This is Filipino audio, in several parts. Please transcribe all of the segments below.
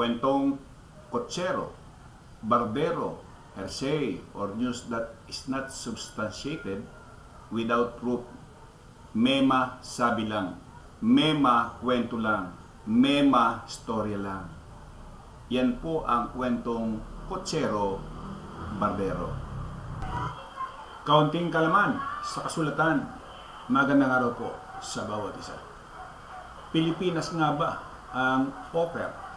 kwentong kotsero, barbero, hearsay, or news that is not substantiated without proof. Mema sabi lang, mema kwento lang, mema storya lang. Yan po ang kwentong kotsero, barbero. Kaunting kalaman sa kasulatan. Magandang araw po sa bawat isa. Pilipinas nga ba ang offer?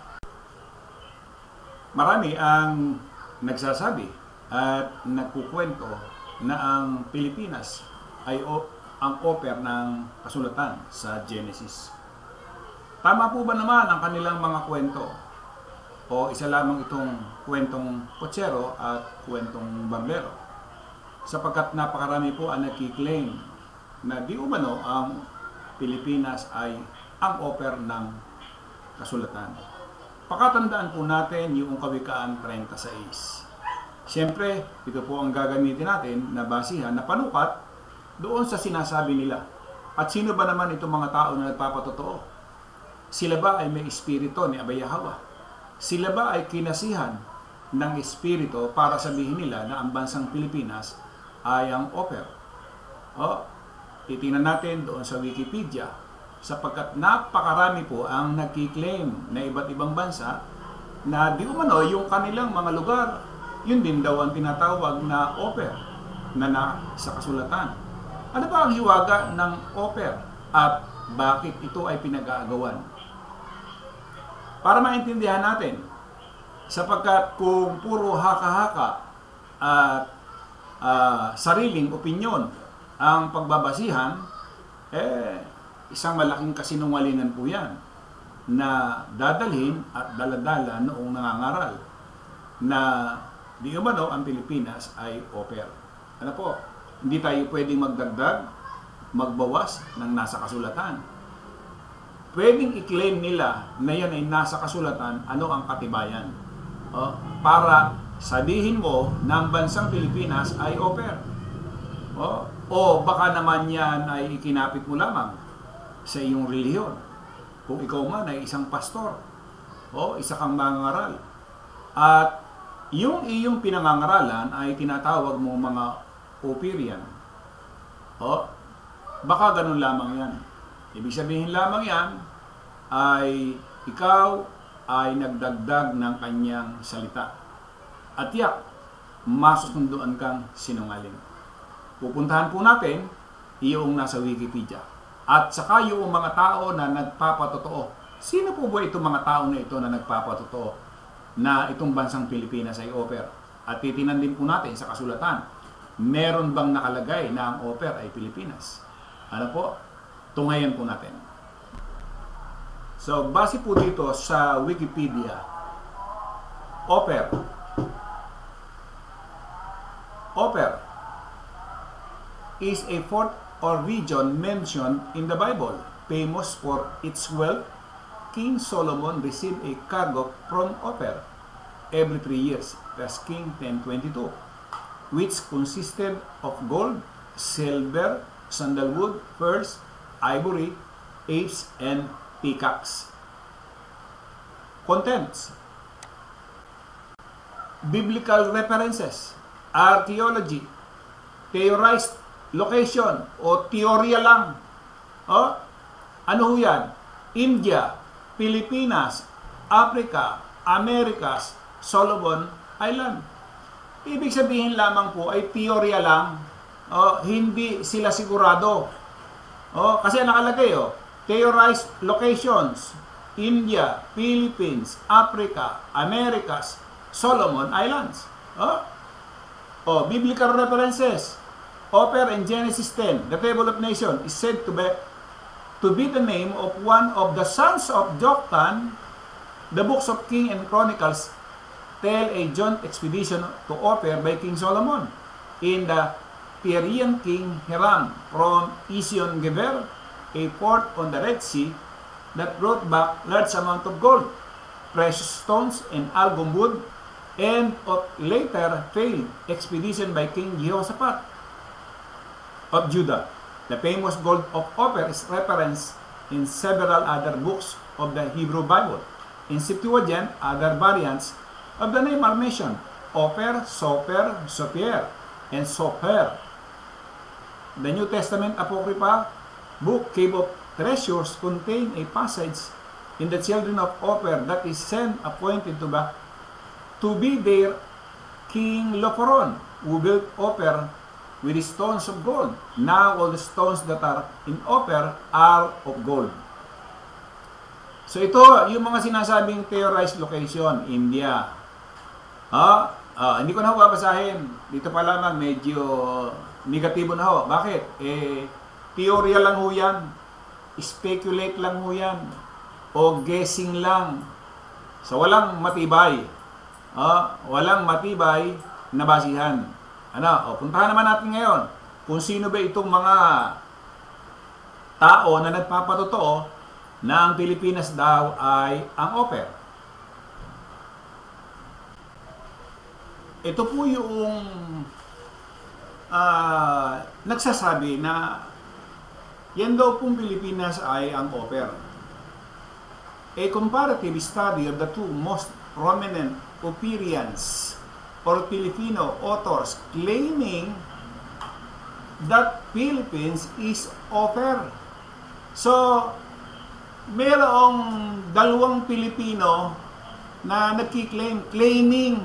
Marami ang nagsasabi at nagkukwento na ang Pilipinas ay ang offer ng kasulatan sa Genesis. Tama po ba naman ang kanilang mga kwento? O isa lamang itong kwentong kotsero at kwentong barbero? Sapagkat napakarami po ang nagkiklaim na di umano ang Pilipinas ay ang offer ng kasulatan. Pakatandaan po natin yung Kawikaan 36. Siyempre, ito po ang gagamitin natin na basihan, na panukat doon sa sinasabi nila. At sino ba naman itong mga tao na nagpapatotoo? Sila ba ay may espiritu ni Abay Yahweh? Sila ba ay kinasihan ng espiritu para sabihin nila na ang bansang Pilipinas ay ang offer? O, titingnan natin doon sa Wikipedia, sapagkat napakarami po ang nagkiklaim na iba't ibang bansa na di umano yung kanilang mga lugar, yun din daw ang tinatawag na offer na sa kasulatan. Ano ba ang hiwaga ng offer at bakit ito ay pinag-aagawan? Para maintindihan natin, sapagkat kung puro haka-haka at sariling opinyon ang pagbabasihan, isang malaking kasinungalingan po yan na dadalhin at daladala noong nangangaral na di umano ang Pilipinas ay offer. Ano po? Hindi tayo pwedeng magdagdag, magbawas ng nasa kasulatan. Pwedeng i-claim nila na yan ay nasa kasulatan, ano ang katibayan? Para sabihin mo na ang bansang Pilipinas ay offer. O baka naman yan ay ikinapit mo lamang sa iyong relihiyon. Kung ikaw man ay isang pastor o isa kang mangangaral. At yung iyong pinangangaralan ay tinatawag mo mga operian. Baka ganun lamang yan. Ibig sabihin lamang yan ay ikaw ay nagdagdag ng kanyang salita. At yak, masusunduan kang sinungaling. Pupuntahan po natin yung nasa Wikipedia. At saka yung mga tao na nagpapatotoo. Sino po ba itong mga tao na ito na nagpapatotoo na itong bansang Pilipinas ay offer? At titinan din po natin sa kasulatan, meron bang nakalagay na ang offer ay Pilipinas? Ano po? Tungayan po natin. So, base po dito sa Wikipedia, offer is a fort or region mentioned in the Bible, famous for its wealth. King Solomon received a cargo from Ophir every 3 years, 1 Kings 10:22, which consisted of gold, silver, sandalwood, pearls, ivory, apes, and peacocks. Contents: biblical references, archaeology, theorized location o teorya lang. Ano ho yan? India, Pilipinas, Africa, Americas, Solomon Island. Ibig sabihin lamang po ay teorya lang. Hindi sila sigurado. Kasi nakalagay, theorized locations, India, Philippines, Africa, Americas, Solomon Islands. Biblical references. Offer in Genesis 10, the Table of Nations is said to be the name of one of the sons of Joktan. The books of King and Chronicles tell a joint expedition to Ophir by King Solomon in the Tyrian King Hiram from Ezion Geber, a port on the Red Sea, that brought back large amount of gold, precious stones, and algum wood, and of later failed expedition by King Jehoshaphat of Judah. The famous gold of Ophir is referenced in several other books of the Hebrew Bible. In Septuagint, other variants of the name are mentioned. Oper, Soper, Sopier, and Soper. The New Testament Apocrypha book, Cave of Treasures, contain a passage in the children of Oper that is Sem appointed to be their king Locoron, who built Oper with the stones of gold. Now all the stones that are in Oper are of gold. So ito, yung mga sinasabing theorized location, India. Hindi ko na ho babasahin. Dito pa lamang, medyo negatibo na ho. Bakit? Teorya lang ho yan. Speculate lang ho yan. O guessing lang. So walang matibay. Walang matibay na basihan. Puntahan naman natin ngayon kung sino ba itong mga tao na nagpapatotoo na ang Pilipinas daw ay ang Oper. Ito po yung nagsasabi na yan daw pong Pilipinas ay ang Oper. A comparative study of the two most prominent Operians or Filipino authors claiming that Philippines is Oper. So, mayroong dalawang Pilipino na claiming.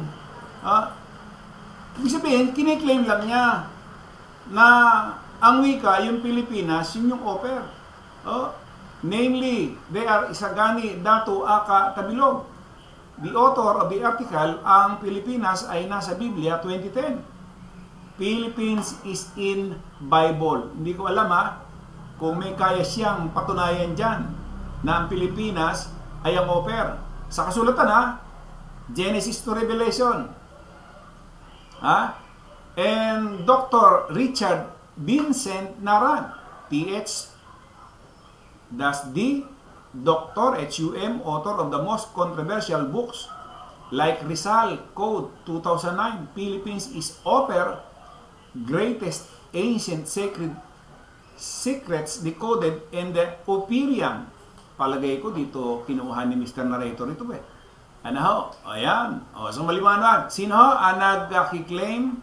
Ibig sabihin, kiniklaim lang niya na ang wika, yung Pilipinas, yun yung Oper. Namely, they are Isagani, Datu, Aka, Tabilog. The author of the article, ang Pilipinas ay nasa Biblia 2010. Philippines is in Bible. Hindi ko alam kung may kaya siyang patunayan dyan na ang Pilipinas ay ang Oper. Sa kasulatan Genesis to Revelation. And Dr. Richard Vincent Naran, Ph.D. Dr. H.U.M. author of the most controversial books like Rizal Code 2009, Philippines is Oper, Greatest Ancient Sacred Secrets Decoded in the Operian. Palagay ko dito kinuha ni Mr. Narrator ito Ayan. So maliwanag. Sino ang nag-claim?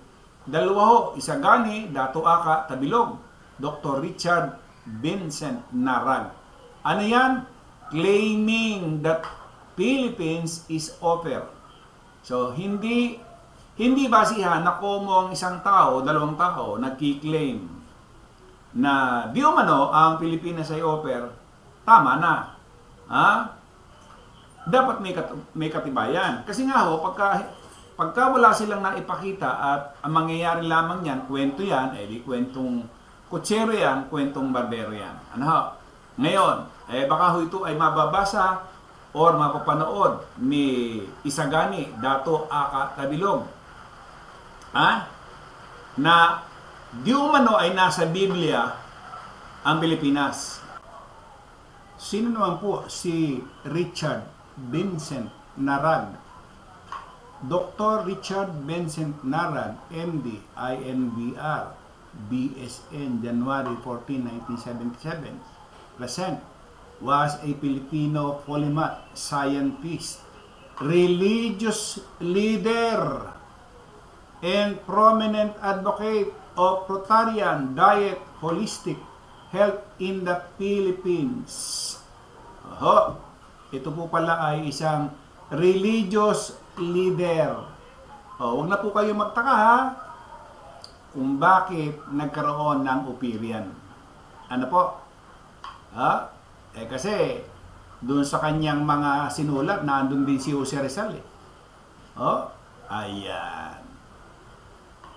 Dalawa ho. Isagani, Datu Aka, Tabilog. Dr. Richard Vincent Naran. Ano yan? Claiming that Philippines is Oper. So, hindi basihan na komo ang isang tao, dalawang tao, nagki-claim na di umano ang Pilipinas ay Oper, tama na. Dapat may katibayan. Kasi nga pagka wala silang naipakita at ang mangyayari lamang yan, kwento yan, di kwentong kutsero yan, kwentong barbero yan. Ngayon, baka ito ay mababasa or mapapanood ni Isagani, Dato, Aka, Tabilog. Na di umano ay nasa Biblia ang Pilipinas. Sino naman po si Richard Vincent Naran? Dr. Richard Vincent Naran, MD, INBR, BSN, January 14, 1977. Present, was a Filipino polymath, scientist, religious leader, and prominent advocate of Rotarian diet, holistic health in the Philippines. Ito po pala ay isang religious leader. Huwag na po kayo magtaka kung bakit nagkaroon ng Operian. Ano po? Kasi doon sa kanyang mga sinulat, naandun din si Jose Rizal. Ayan.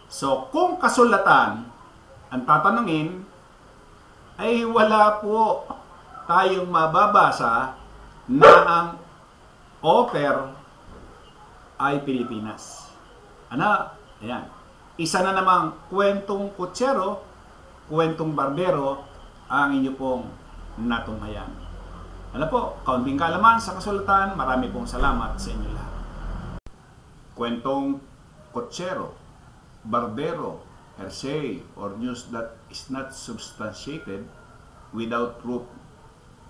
So, kung kasulatan, ang tatanungin, ay wala po tayong mababasa na ang Oper ay Pilipinas. Ayan. Isa na namang kwentong kutsero, kwentong barbero, ang inyo pong natunghayan. Kaunting kaalaman sa kasulatan. Marami pong salamat sa inyo lahat. Kwentong kutsero, barbero, hearsay, or news that is not substantiated without proof.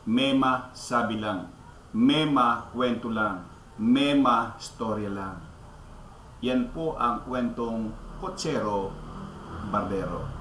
Mema sabi lang. mema kwento lang, mema storya lang. Yan po ang kwentong Kotsero Barbero.